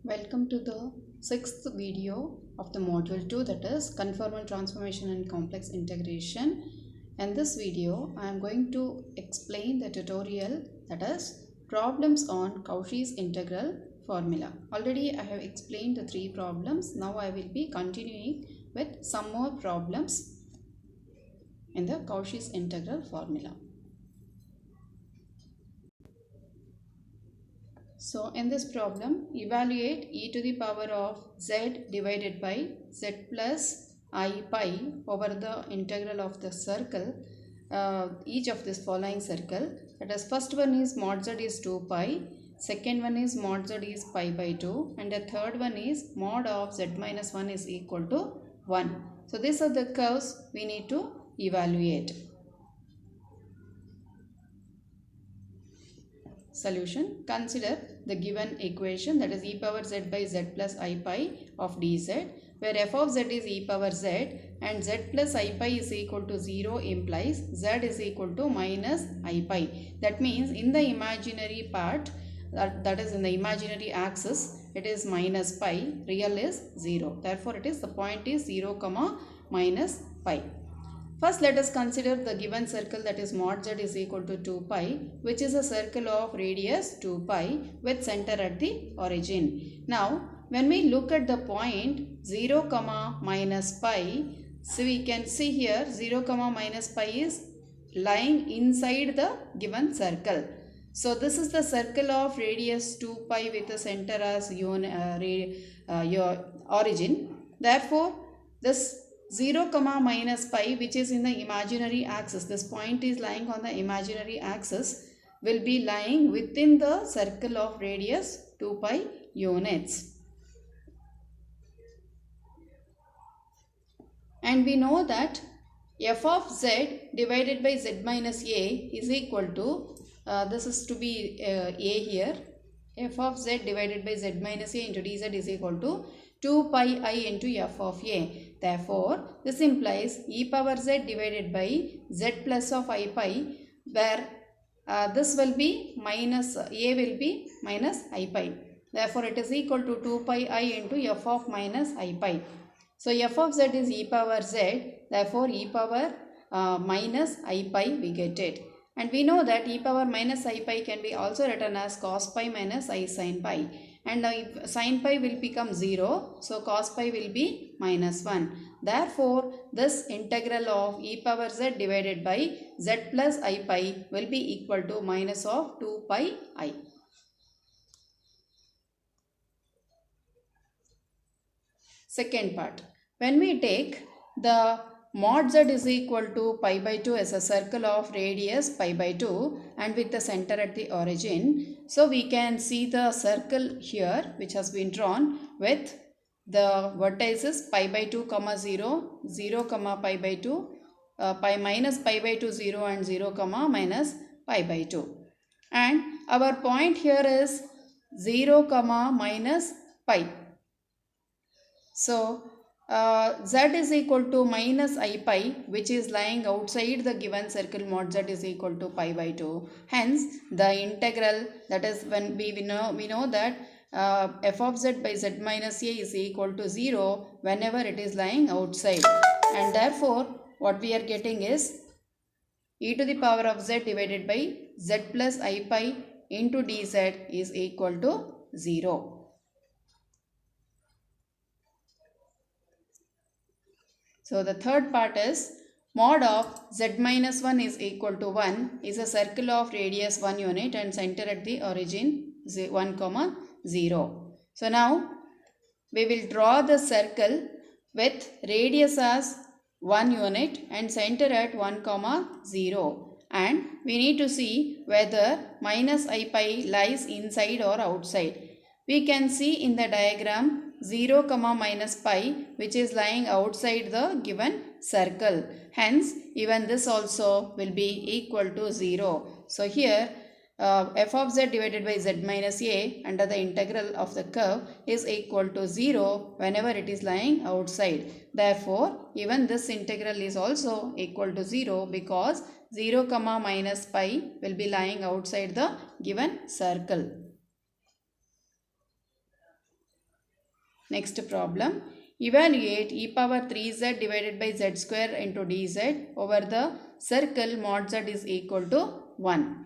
Welcome to the sixth video of the module 2, that is conformal transformation and complex integration. In this video I am going to explain the tutorial, that is problems on Cauchy's integral formula. Already I have explained the three problems. Now I will be continuing with some more problems in the Cauchy's integral formula. So in this problem, evaluate e to the power of z divided by z plus I pi over the integral of the circle, each of this following circle. That is, first one is mod z is 2 pi, second one is mod z is pi by 2, and the third one is mod of z minus 1 is equal to 1. So these are the curves we need to evaluate. Solution: consider the given equation, that is e power z by z plus I pi of dz, where f of z is e power z and z plus I pi is equal to 0 implies z is equal to minus I pi. That means in the imaginary part, that is in the imaginary axis, it is minus pi, real is 0. Therefore, it is the point is 0 comma minus pi. First, let us consider the given circle, that is mod z is equal to 2 pi, which is a circle of radius 2 pi with center at the origin. Now, when we look at the point 0 comma minus pi, so we can see here 0 comma minus pi is lying inside the given circle. So this is the circle of radius 2 pi with the center as your origin. Therefore, this 0 comma minus pi, which is in the imaginary axis, this point is lying on the imaginary axis, will be lying within the circle of radius 2 pi units. And we know that f of z divided by z minus a is equal to, this is to be a here, f of z divided by z minus a into dz is equal to 2 pi I into f of a. Therefore, this implies e power z divided by z plus of I pi, where this will be minus, a will be minus I pi. Therefore, it is equal to 2 pi I into f of minus I pi. So, f of z is e power z, therefore, e power minus I pi we get it. And we know that e power minus I pi can be also written as cos pi minus I sin pi. And now if sin pi will become 0, so cos pi will be minus 1. Therefore, this integral of e power z divided by z plus I pi will be equal to minus of 2 pi I. Second part, when we take the mod z is equal to pi by 2 as a circle of radius pi by 2 and with the center at the origin. So we can see the circle here which has been drawn with the vertices pi by 2 comma 0, 0 comma pi by 2, pi minus pi by 2 0 and 0 comma minus pi by 2. And our point here is 0 comma minus pi. So z is equal to minus I pi, which is lying outside the given circle mod z is equal to pi by 2. Hence, the integral, that is when we know that f of z by z minus a is equal to 0 whenever it is lying outside. And therefore, what we are getting is e to the power of z divided by z plus I pi into dz is equal to 0. So the third part is mod of z minus 1 is equal to 1 is a circle of radius 1 unit and center at the origin 1 comma 0. So now we will draw the circle with radius as 1 unit and center at 1 comma 0, and we need to see whether minus I pi lies inside or outside. We can see in the diagram 0 comma minus pi, which is lying outside the given circle. Hence, even this also will be equal to 0. So here f of z divided by z minus a under the integral of the curve is equal to 0 whenever it is lying outside. Therefore, even this integral is also equal to 0 because 0 comma minus pi will be lying outside the given circle. Next problem. Evaluate e power 3z divided by z square into dz over the circle mod z is equal to 1.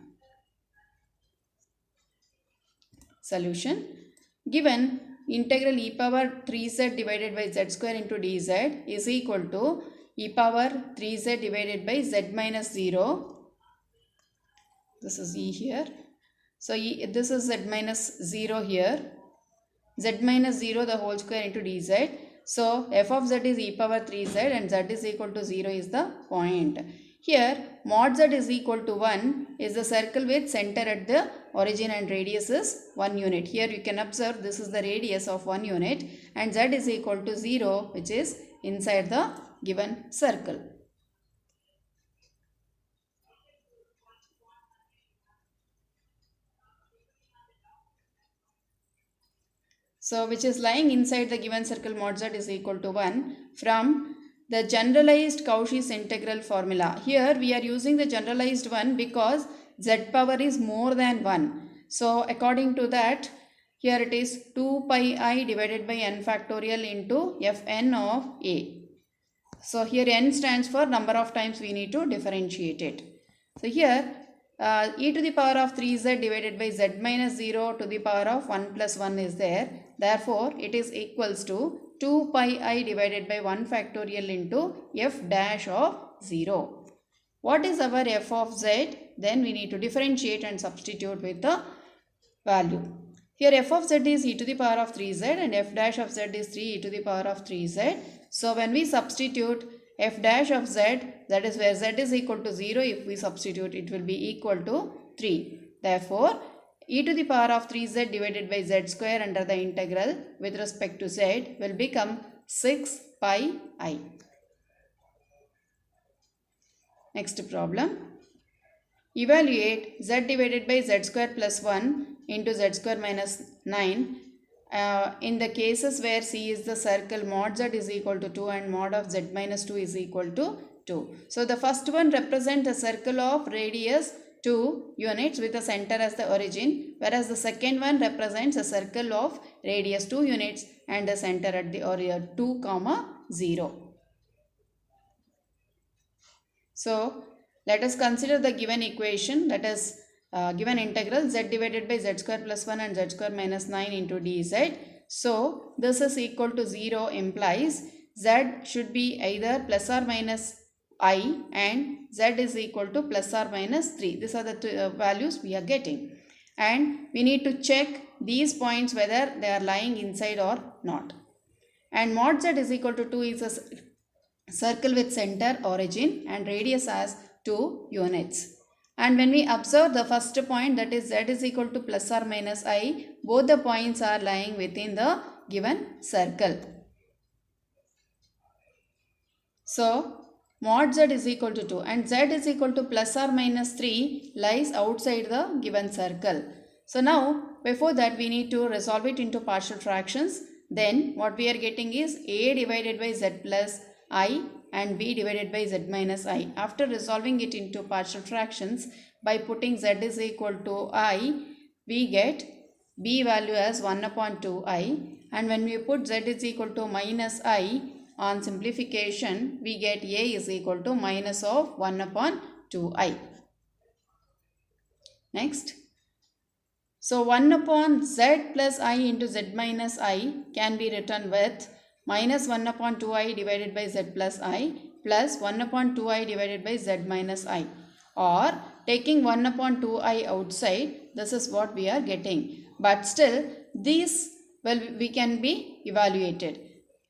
Solution. Given integral e power 3z divided by z square into dz is equal to e power 3z divided by z minus 0. This is e here. So this is z minus 0 here. Z minus 0 the whole square into dz. So f of z is e power 3z and z is equal to 0 is the point. Here mod z is equal to 1 is the circle with center at the origin and radius is 1 unit. Here you can observe this is the radius of 1 unit and z is equal to 0 which is inside the given circle. So which is lying inside the given circle mod z is equal to 1 from the generalized Cauchy's integral formula. Here we are using the generalized one because z power is more than 1. So according to that, here it is 2 pi I divided by n factorial into fn of a. So here n stands for number of times we need to differentiate it. So here e to the power of 3z divided by z minus 0 to the power of 1 plus 1 is there. Therefore, it is equals to 2 pi I divided by 1 factorial into f dash of 0. What is our f of z? Then we need to differentiate and substitute with the value. Here f of z is e to the power of 3z and f dash of z is 3 e to the power of 3z. So when we substitute f dash of z, that is where z is equal to 0, if we substitute it will be equal to 3. Therefore, e to the power of 3z divided by z square under the integral with respect to z will become 6 pi I. Next problem. Evaluate z divided by z square plus 1 into z square minus 9 in the cases where C is the circle mod z is equal to 2 and mod of z minus 2 is equal to 2. So the first one represents a circle of radius 2 units with the center as the origin, whereas the second one represents a circle of radius 2 units and the center at the origin 2, 0. So let us consider the given equation, that is given integral z divided by z square plus 1 and z square minus 9 into dz. So this is equal to 0 implies z should be either plus or minus I and z is equal to plus or minus 3. These are the values we are getting. And we need to check these points whether they are lying inside or not. And mod z is equal to 2 is a circle with center, origin and radius as 2 units. And when we observe the first point, that is z is equal to plus or minus I, both the points are lying within the given circle. So mod z is equal to 2 and z is equal to plus or minus 3 lies outside the given circle. So now before that we need to resolve it into partial fractions. Then what we are getting is a divided by z plus I and b divided by z minus I. After resolving it into partial fractions by putting z is equal to I, we get b value as 1 upon 2I, and when we put z is equal to minus I, on simplification we get a is equal to minus of 1 upon 2I. Next. So 1 upon z plus I into z minus I can be written with minus 1 upon 2I divided by z plus I plus 1 upon 2I divided by z minus I, or taking 1 upon 2I outside, this is what we are getting. But still these we can be evaluated.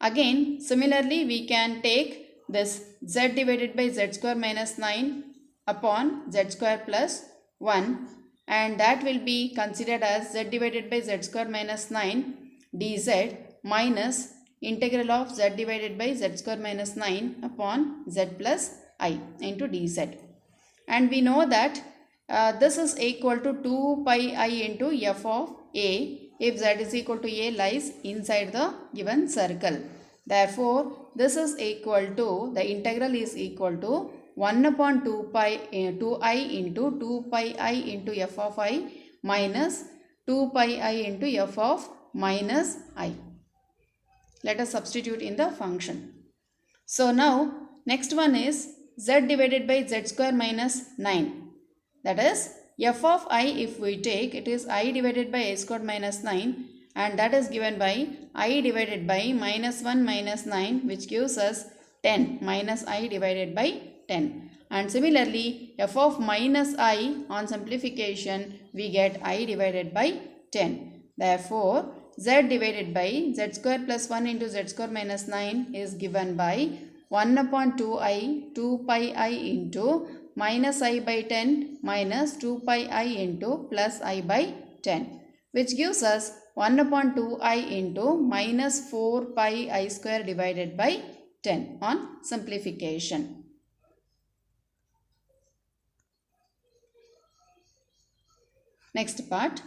Again similarly we can take this z divided by z square minus 9 upon z square plus 1, and that will be considered as z divided by z square minus 9 dz minus integral of z divided by z square minus 9 upon z plus I into dz. And we know that this is equal to 2 pi I into f of a if z is equal to a lies inside the given circle. Therefore, this is equal to, the integral is equal to 1 upon 2 pi 2I into 2 pi I into f of I minus 2 pi I into f of minus I. Let us substitute in the function. So now next one is z divided by z square minus 9. That is f of I, if we take, it is I divided by a squared minus 9, and that is given by I divided by minus 1 minus 9, which gives us 10 minus I divided by 10. And similarly f of minus I, on simplification we get I divided by 10. Therefore z divided by z square plus 1 into z square minus 9 is given by 1 upon 2i 2 pi I into minus I by 10 minus 2 pi I into plus I by 10, which gives us 1 upon 2i into minus 4 pi I square divided by 10 on simplification. Next part,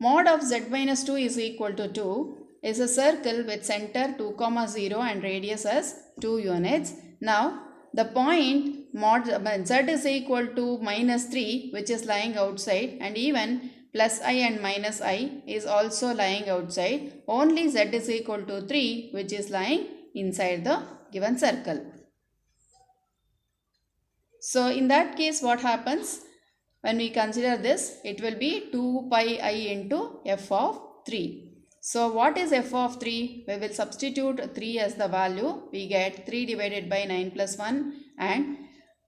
mod of z minus 2 is equal to 2 is a circle with center 2, 0 and radius as 2 units. Now the point mod z is equal to minus 3, which is lying outside, and even plus I and minus I is also lying outside. Only z is equal to 3, which is lying inside the given circle. So in that case, what happens? When we consider this, it will be 2 pi I into f of 3. So what is f of 3? We will substitute 3 as the value. We get 3 divided by 9 plus 1 and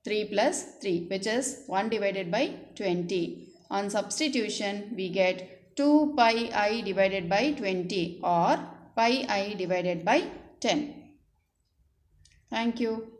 3 plus 3, which is 1 divided by 20. On substitution, we get 2 pi I divided by 20 or pi I divided by 10. Thank you.